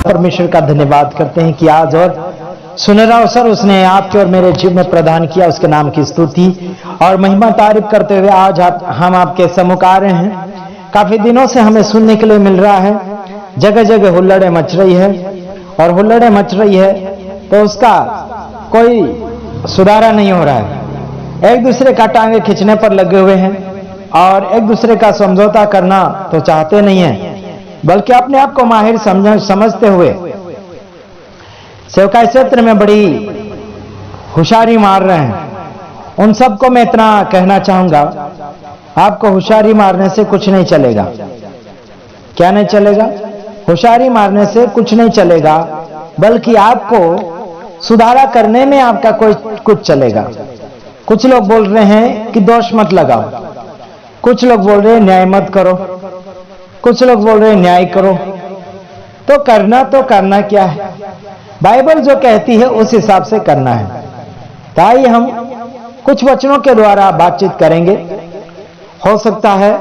परमेश्वर का धन्यवाद करते हैं कि आज और सुनहरा अवसर उसने आपके और मेरे जीवन में प्रदान किया। उसके नाम की स्तुति और महिमा तारीफ करते हुए आज हम आपके सम्मुख आ रहे हैं। काफी दिनों से हमें सुनने के लिए मिल रहा है, जगह जगह हुल्लड़े मच रही है और हुल्लड़े मच रही है तो उसका कोई सुधारा नहीं हो रहा है। एक दूसरे का टांगे खींचने पर लगे हुए हैं और एक दूसरे का समझौता करना तो चाहते नहीं है, बल्कि अपने आप को माहिर समझते हुए सेवकाई क्षेत्र में बड़ी होशियारी मार रहे हैं। उन सबको मैं इतना कहना चाहूंगा, आपको होशियारी मारने से कुछ नहीं चलेगा। क्या नहीं चलेगा? होशियारी मारने से कुछ नहीं चलेगा, बल्कि आपको सुधारा करने में आपका कुछ चलेगा। कुछ लोग बोल रहे हैं कि दोष मत लगाओ, कुछ लोग बोल रहे हैं न्याय मत करो, कुछ लोग बोल रहे हैं न्याय करो। तो करना क्या है? बाइबल जो कहती है उस हिसाब से करना है। तो आइए हम कुछ वचनों के द्वारा बातचीत करेंगे। हो सकता है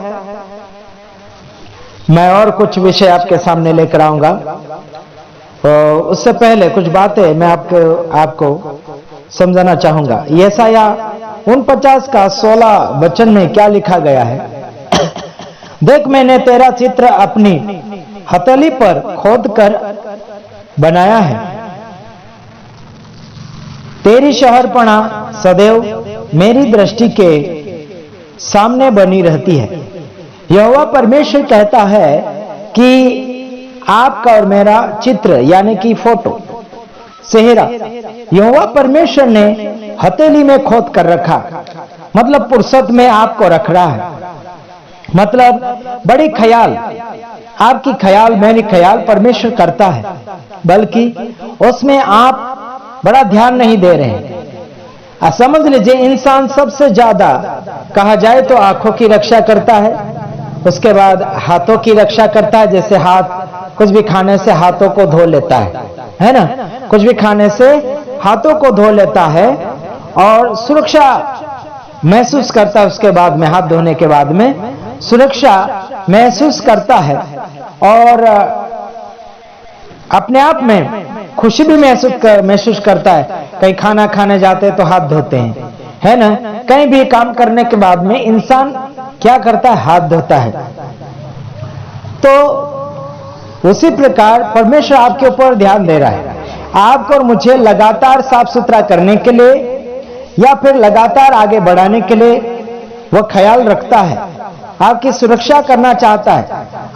मैं और कुछ विषय आपके सामने लेकर आऊंगा, तो उससे पहले कुछ बातें मैं आपको समझाना चाहूंगा। यशाया 49 का 16 वचन में क्या लिखा गया है? देख, मैंने तेरा चित्र अपनी हथेली पर खोद कर बनाया है, तेरी शहरपना सदैव मेरी दृष्टि के सामने बनी रहती है। यहोवा परमेश्वर कहता है कि आपका और मेरा चित्र यानी कि फोटो, सेहरा यहोवा परमेश्वर ने हथेली में खोद कर रखा, मतलब फुर्सत में आपको रख रहा है। मतलब बड़ी ख्याल, आपकी ख्याल मेरी ख्याल परमेश्वर करता है, बल्कि उसमें आप बड़ा ध्यान नहीं दे रहे हैं। समझ लीजिए, इंसान सबसे ज्यादा कहा जाए तो आंखों की रक्षा करता है, उसके बाद हाथों की रक्षा करता है। जैसे हाथ कुछ भी खाने से हाथों को धो लेता है ना, कुछ भी खाने से हाथों को धो लेता है और सुरक्षा महसूस करता है। उसके बाद में हाथ धोने के बाद में सुरक्षा महसूस करता है और अपने आप में खुशी भी महसूस करता है। कहीं खाना खाने जाते हैं तो हाथ धोते हैं, है ना। कहीं भी काम करने के बाद में इंसान क्या करता है? हाथ धोता है। तो उसी प्रकार परमेश्वर आपके ऊपर ध्यान दे रहा है। आपको और मुझे लगातार साफ सुथरा करने के लिए या फिर लगातार आगे बढ़ाने के लिए वह ख्याल रखता है, आपकी सुरक्षा करना चाहता है।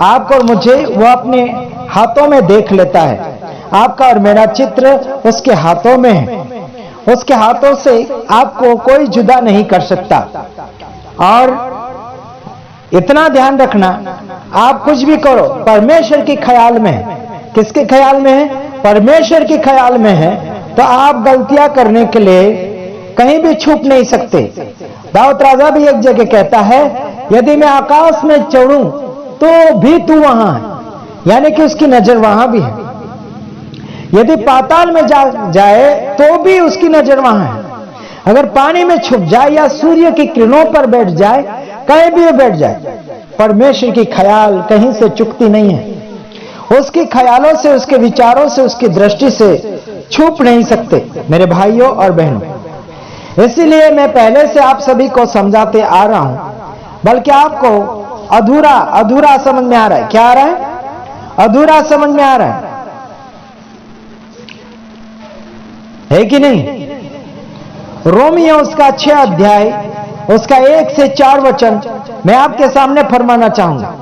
आपको और मुझे वह अपने हाथों में देख लेता है। आपका और मेरा चित्र उसके हाथों में है, उसके हाथों से आपको कोई जुदा नहीं कर सकता। और इतना ध्यान रखना, आप कुछ भी करो परमेश्वर के ख्याल में है। किसके ख्याल में है? परमेश्वर के ख्याल में है। तो आप गलतियां करने के लिए कहीं भी छुप नहीं सकते। दाऊद राजा भी एक जगह कहता है, यदि मैं आकाश में चढ़ूं तो भी तू वहां है, यानी कि उसकी नजर वहां भी है। यदि पाताल में जाए तो भी उसकी नजर वहां है। अगर पानी में छुप जाए या सूर्य की किरणों पर बैठ जाए, कहीं भी बैठ जाए, परमेश्वर की ख्याल कहीं से चुकती नहीं है। उसके ख्यालों से, उसके विचारों से, उसकी दृष्टि से छुप नहीं सकते मेरे भाइयों और बहनों। इसीलिए मैं पहले से आप सभी को समझाते आ रहा हूं, बल्कि आपको अधूरा समझ में आ रहा है। क्या आ रहा है? अधूरा समझ में आ रहा है कि नहीं? रोमियो उसका 6 अध्याय उसका 1 से 4 वचन मैं आपके सामने फरमाना चाहूंगा।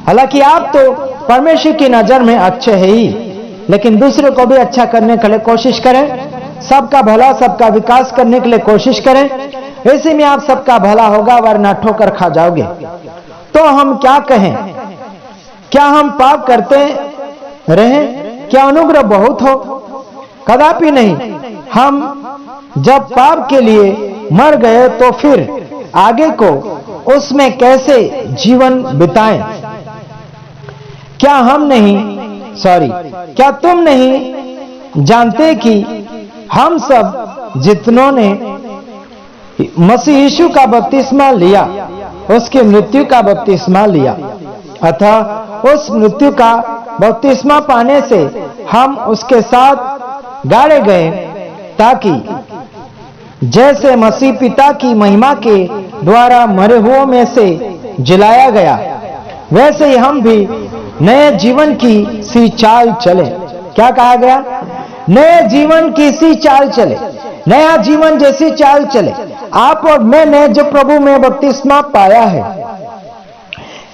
हालांकि आप तो परमेश्वर की नजर में अच्छे हैं ही, लेकिन दूसरे को भी अच्छा करने के लिए कोशिश करें, सबका भला सबका विकास करने के लिए कोशिश करें। ऐसे में आप सबका भला होगा, वरना ठोकर खा जाओगे। तो हम क्या कहें? क्या हम पाप करते रहें? क्या अनुग्रह बहुत हो? कदापि नहीं। हम जब पाप के लिए मर गए तो फिर आगे को उसमें कैसे जीवन बिताएं? क्या तुम नहीं जानते कि हम सब जितनों ने मसीह यीशु का बपतिस्मा लिया, उसकी मृत्यु का बपतिस्मा लिया, अतः उस मृत्यु का बपतिस्मा पाने से हम उसके साथ गाड़े गए, ताकि जैसे मसीह पिता की महिमा के द्वारा मरे हुओं में से जिलाया गया, वैसे ही हम भी नए जीवन की सी चाल चले। क्या कहा गया? नए जीवन की सी चाल चले, नया जीवन जैसी चाल चले। आप और मैंने जो प्रभु में बपतिस्मा पाया है,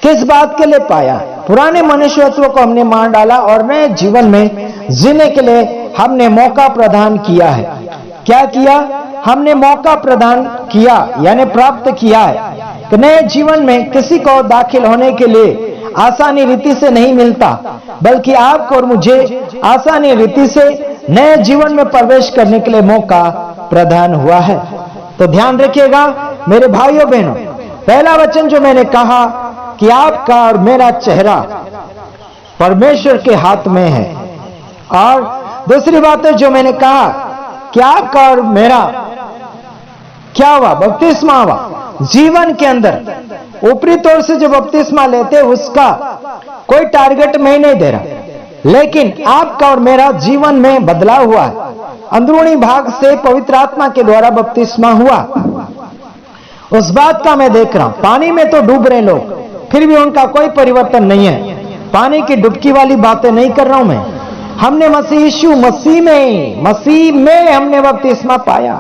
किस बात के लिए पाया? पुराने मनुष्यत्व को हमने मार डाला और नए जीवन में जीने के लिए हमने मौका प्रदान किया है। क्या किया? हमने मौका प्रदान किया, यानी प्राप्त किया है कि नए जीवन में किसी को दाखिल होने के लिए आसानी रीति से नहीं मिलता, बल्कि आपको और मुझे आसानी रीति से नए जीवन में प्रवेश करने के लिए मौका प्रदान हुआ है। तो ध्यान रखिएगा मेरे भाइयों बहनों, पहला वचन जो मैंने कहा कि आपका और मेरा चेहरा परमेश्वर के हाथ में है, और दूसरी बात है जो मैंने कहा कि आपका और मेरा क्या हुआ? बपतिस्मा हुआ। जीवन के अंदर ऊपरी तौर से जो बपतिस्मा लेते उसका कोई टारगेट मैं नहीं दे रहा, लेकिन आपका और मेरा जीवन में बदलाव हुआ है। अंदरूनी भाग से पवित्र आत्मा के द्वारा बपतिस्मा हुआ, उस बात का मैं देख रहा हूं। पानी में तो डूब रहे लोग, फिर भी उनका कोई परिवर्तन नहीं है। पानी की डुबकी वाली बातें नहीं कर रहा हूं मैं। हमने मसीह यीशु मसीह में हमने बपतिस्मा पाया।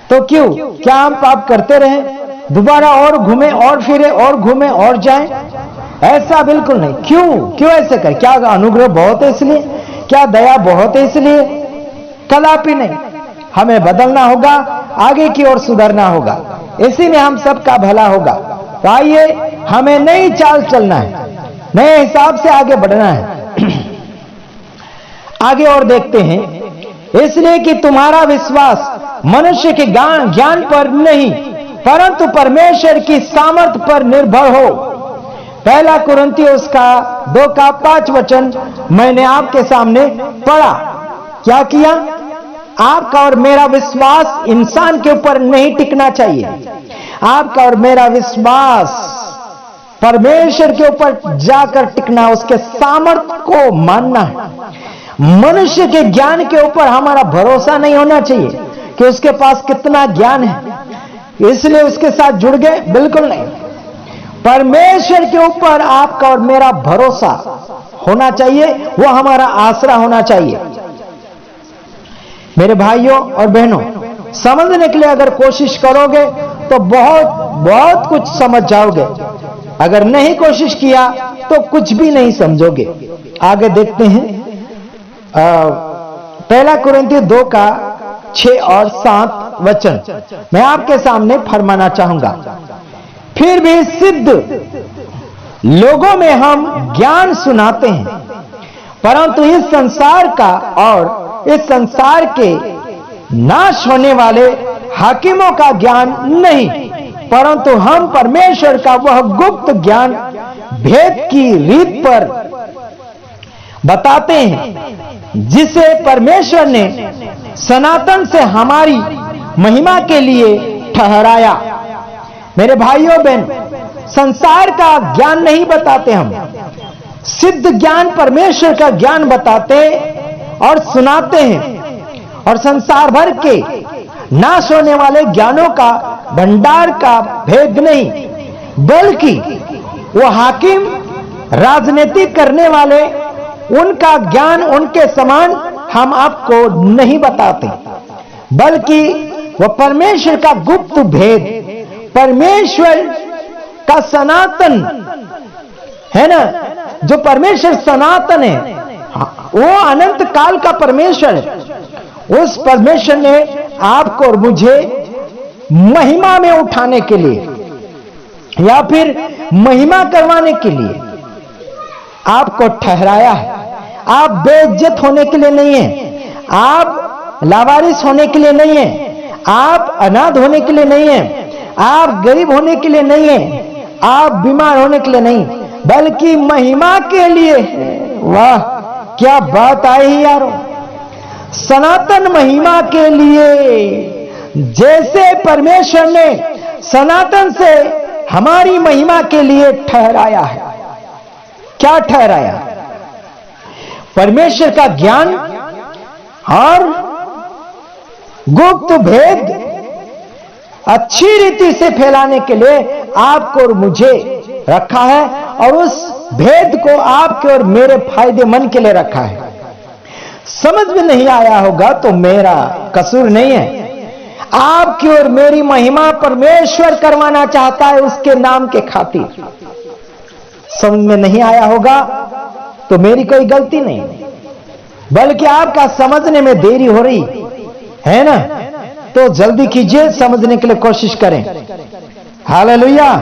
तो क्यों? क्या हम पाप करते रहे, दोबारा और घूमे और फिरे और घूमे और जाएं? ऐसा बिल्कुल नहीं। क्यों ऐसे कर? क्या अनुग्रह बहुत है इसलिए? क्या दया बहुत है इसलिए? कदापि नहीं। हमें बदलना होगा, आगे की ओर सुधरना होगा, इसी में हम सबका भला होगा। तो आइए हमें नई चाल चलना है, नए हिसाब से आगे बढ़ना है। आगे और देखते हैं, इसलिए कि तुम्हारा विश्वास मनुष्य के ज्ञान पर नहीं, परंतु परमेश्वर की सामर्थ पर निर्भर हो। पहला कुरिन्थियों उसका 2:5 मैंने आपके सामने पढ़ा। क्या किया? आपका और मेरा विश्वास इंसान के ऊपर नहीं टिकना चाहिए। आपका और मेरा विश्वास परमेश्वर के ऊपर जाकर टिकना, उसके सामर्थ को मानना है। मनुष्य के ज्ञान के ऊपर हमारा भरोसा नहीं होना चाहिए कि उसके पास कितना ज्ञान है, इसलिए उसके साथ जुड़ गए, बिल्कुल नहीं। परमेश्वर के ऊपर आपका और मेरा भरोसा होना चाहिए, वो हमारा आसरा होना चाहिए। मेरे भाइयों और बहनों, समझने के लिए अगर कोशिश करोगे तो बहुत कुछ समझ जाओगे। अगर नहीं कोशिश किया तो कुछ भी नहीं समझोगे। आगे देखते हैं, पहला कुरिन्थियों 2:6 और 7 मैं आपके सामने फरमाना चाहूंगा। फिर भी सिद्ध लोगों में हम ज्ञान सुनाते हैं, परंतु इस संसार का और इस संसार के नाश होने वाले हाकिमों का ज्ञान नहीं, परंतु हम परमेश्वर का वह गुप्त ज्ञान भेद की रीत पर बताते हैं, जिसे परमेश्वर ने सनातन से हमारी महिमा के लिए ठहराया। मेरे भाइयों बहन, संसार का ज्ञान नहीं बताते हम, सिद्ध ज्ञान परमेश्वर का ज्ञान बताते और सुनाते हैं, और संसार भर के नाश होने वाले ज्ञानों का भंडार का भेद नहीं, बल्कि वो हाकिम राजनीति करने वाले उनका ज्ञान उनके समान हम आपको नहीं बताते, बल्कि वह परमेश्वर का गुप्त भेद, परमेश्वर का सनातन है ना, जो परमेश्वर सनातन है, वो अनंत काल का परमेश्वर है। उस परमेश्वर ने आपको और मुझे महिमा में उठाने के लिए या फिर महिमा करवाने के लिए आपको ठहराया है। आप बेइज्जत होने के लिए नहीं है, आप लावारिस होने के लिए नहीं है, आप अनाथ होने के लिए नहीं है, आप गरीब होने के लिए नहीं है, आप बीमार होने के लिए नहीं, बल्कि महिमा के लिए। वाह क्या बात आई यारो, सनातन महिमा के लिए। जैसे परमेश्वर ने सनातन से हमारी महिमा के लिए ठहराया है। क्या ठहराया? परमेश्वर का ज्ञान और गुप्त भेद अच्छी रीति से फैलाने के लिए आपको और मुझे रखा है, और उस भेद को आपके और मेरे फायदेमंद के लिए रखा है। समझ में नहीं आया होगा तो मेरा कसूर नहीं है। आपकी और मेरी महिमा परमेश्वर करवाना चाहता है उसके नाम के खातिर। समझ में नहीं आया होगा तो मेरी कोई गलती नहीं, बल्कि आपका समझने में देरी हो रही है ना, तो जल्दी कीजिए, समझने के लिए कोशिश करें। हालेलुया।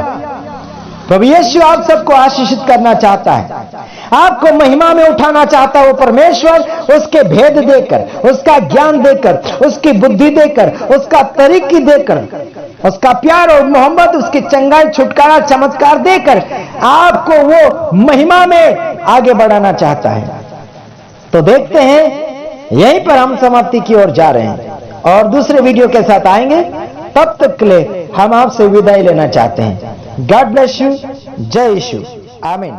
प्रभु यीशु आप सबको आशीषित करना चाहता है, आपको महिमा में उठाना चाहता है। वो परमेश्वर उसके भेद देकर, उसका ज्ञान देकर, उसकी बुद्धि देकर, उसका तरीके देकर, उसका प्यार और मोहब्बत, उसकी चंगाई, छुटकारा, चमत्कार देकर आपको वो महिमा में आगे बढ़ाना चाहता है। तो देखते हैं, यहीं पर हम समाप्ति की ओर जा रहे हैं और दूसरे वीडियो के साथ आएंगे। तब तक के लिए हम आपसे विदाई लेना चाहते हैं। God bless you. जय यीशु। आमीन।